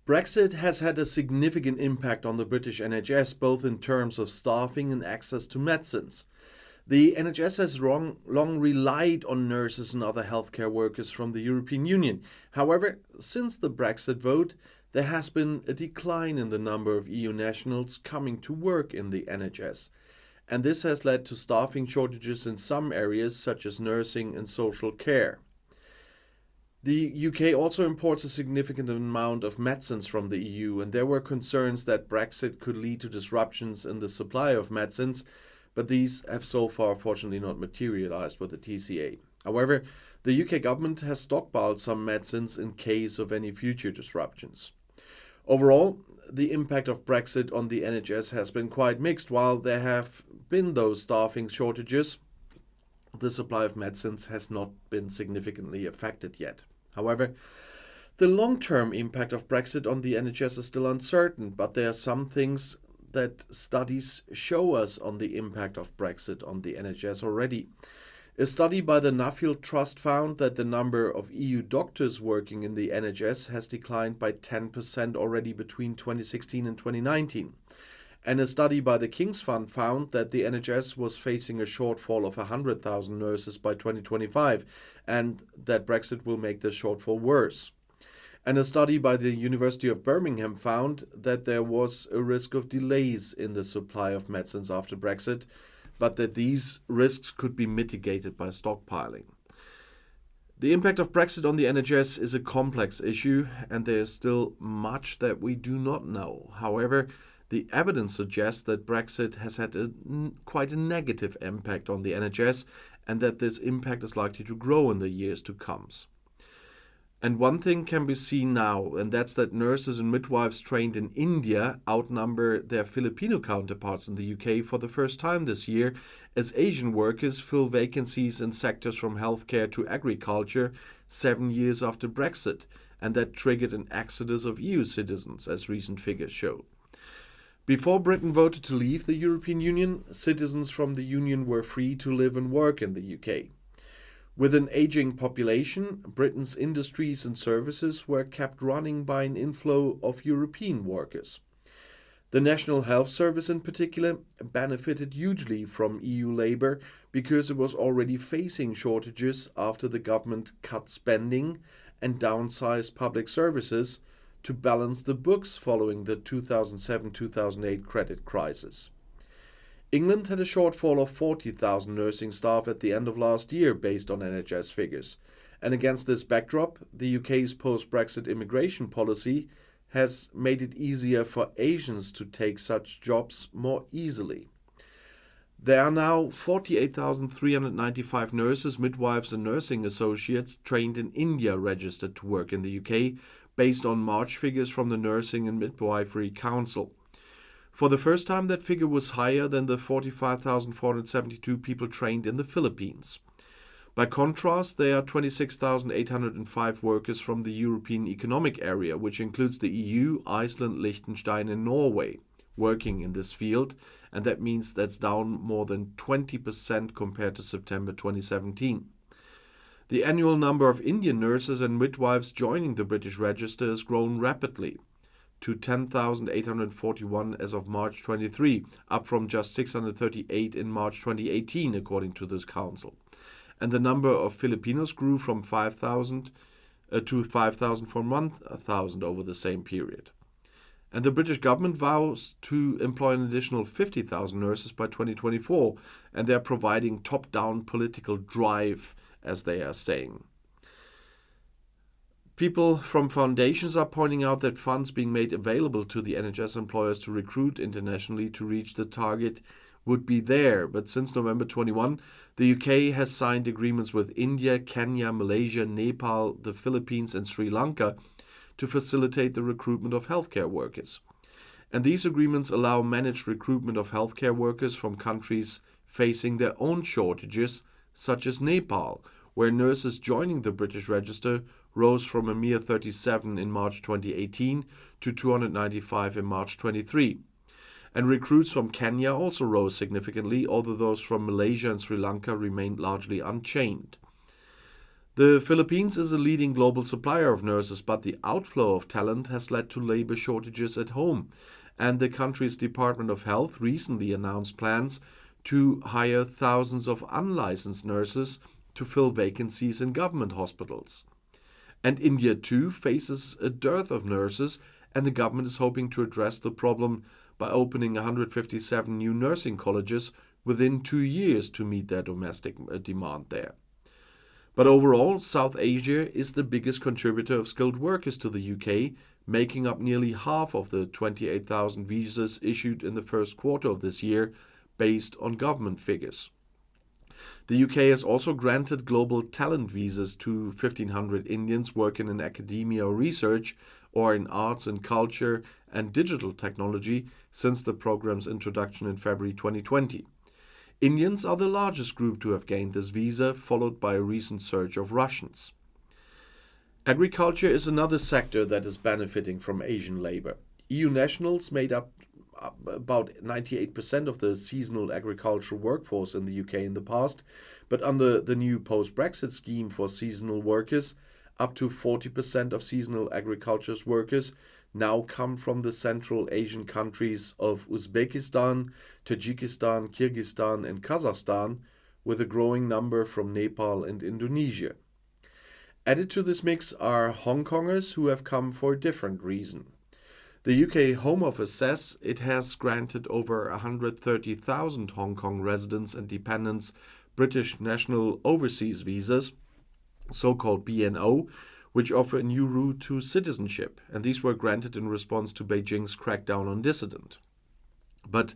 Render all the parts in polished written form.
Brexit has had a significant impact on the British NHS, both in terms of staffing and access to medicines. The NHS has long relied on nurses and other healthcare workers from the European Union. However, since the Brexit vote, there has been a decline in the number of EU nationals coming to work in the NHS. And this has led to staffing shortages in some areas, such as nursing and social care. The UK also imports a significant amount of medicines from the EU, and there were concerns that Brexit could lead to disruptions in the supply of medicines, but these have so far fortunately not materialized with the TCA. However, the UK government has stockpiled some medicines in case of any future disruptions. Overall, the impact of Brexit on the NHS has been quite mixed. While there have been those staffing shortages, the supply of medicines has not been significantly affected yet. However, the long-term impact of Brexit on the NHS is still uncertain, but there are some things that studies show us on the impact of Brexit on the NHS already. A study by the Nuffield Trust found that the number of EU doctors working in the NHS has declined by 10% already between 2016 and 2019. And a study by the King's Fund found that the NHS was facing a shortfall of 100,000 nurses by 2025, and that Brexit will make this shortfall worse. And a study by the University of Birmingham found that there was a risk of delays in the supply of medicines after Brexit, but that these risks could be mitigated by stockpiling. The impact of Brexit on the NHS is a complex issue, and there is still much that we do not know. However, the evidence suggests that Brexit has had quite a negative impact on the NHS, and that this impact is likely to grow in the years to come. And one thing can be seen now, and that's that nurses and midwives trained in India outnumber their Filipino counterparts in the UK for the first time this year, as Asian workers fill vacancies in sectors from healthcare to agriculture 7 years after Brexit, and that triggered an exodus of EU citizens, as recent figures show. Before Britain voted to leave the European Union, citizens from the Union were free to live and work in the UK. With an aging population, Britain's industries and services were kept running by an inflow of European workers. The National Health Service in particular benefited hugely from EU labour because it was already facing shortages after the government cut spending and downsized public services to balance the books following the 2007-2008 credit crisis. England had a shortfall of 40,000 nursing staff at the end of last year based on NHS figures. And against this backdrop, the UK's post-Brexit immigration policy has made it easier for Asians to take such jobs more easily. There are now 48,395 nurses, midwives and nursing associates trained in India registered to work in the UK, based on March figures from the Nursing and Midwifery Council. For the first time, that figure was higher than the 45,472 people trained in the Philippines. By contrast, there are 26,805 workers from the European Economic Area, which includes the EU, Iceland, Liechtenstein and Norway, working in this field, and that means that's down more than 20% compared to September 2017. The annual number of Indian nurses and midwives joining the British Register has grown rapidly to 10,841 as of March 23, up from just 638 in March 2018, according to this council. And the number of Filipinos grew from 5,000 to 5,000 over the same period. And the British government vows to employ an additional 50,000 nurses by 2024, and they're providing top-down political drive, as they are saying. People from foundations are pointing out that funds being made available to the NHS employers to recruit internationally to reach the target would be there. But since November 21, the UK has signed agreements with India, Kenya, Malaysia, Nepal, the Philippines and Sri Lanka to facilitate the recruitment of healthcare workers. And these agreements allow managed recruitment of healthcare workers from countries facing their own shortages, such as Nepal, where nurses joining the British Register rose from a mere 37 in March 2018 to 295 in March 23. And recruits from Kenya also rose significantly, although those from Malaysia and Sri Lanka remained largely unchanged. The Philippines is a leading global supplier of nurses, but the outflow of talent has led to labor shortages at home. And the country's Department of Health recently announced plans to hire thousands of unlicensed nurses to fill vacancies in government hospitals. And India too faces a dearth of nurses, and the government is hoping to address the problem by opening 157 new nursing colleges within 2 years to meet their domestic demand there. But overall, South Asia is the biggest contributor of skilled workers to the UK, making up nearly half of the 28,000 visas issued in the first quarter of this year, based on government figures. The UK has also granted global talent visas to 1,500 Indians working in academia or research, or in arts and culture and digital technology since the program's introduction in February 2020. Indians are the largest group to have gained this visa, followed by a recent surge of Russians. Agriculture is another sector that is benefiting from Asian labor. EU nationals made up about 98% of the seasonal agricultural workforce in the UK in the past, but under the new post-Brexit scheme for seasonal workers, up to 40% of seasonal agriculture workers now come from the Central Asian countries of Uzbekistan, Tajikistan, Kyrgyzstan, and Kazakhstan, with a growing number from Nepal and Indonesia. Added to this mix are Hong Kongers who have come for a different reason. The UK Home Office says it has granted over 130,000 Hong Kong residents and dependents British National Overseas Visas, so-called BNO, which offer a new route to citizenship, and these were granted in response to Beijing's crackdown on dissident. But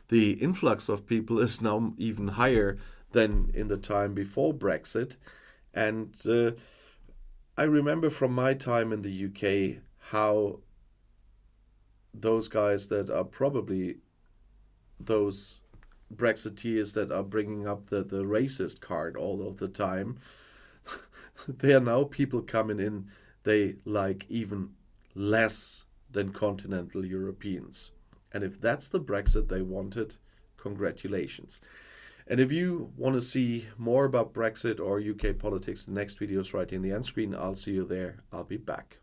the influx of people is now even higher than in the time before Brexit, and I remember from my time in the UK how those guys that are probably those Brexiteers that are bringing up the racist card all of the time, they are now people coming in they like even less than continental Europeans. And if that's the Brexit they wanted, congratulations. And if you want to see more about Brexit or UK politics, the next video is right in the end screen. I'll see you there. I'll be back.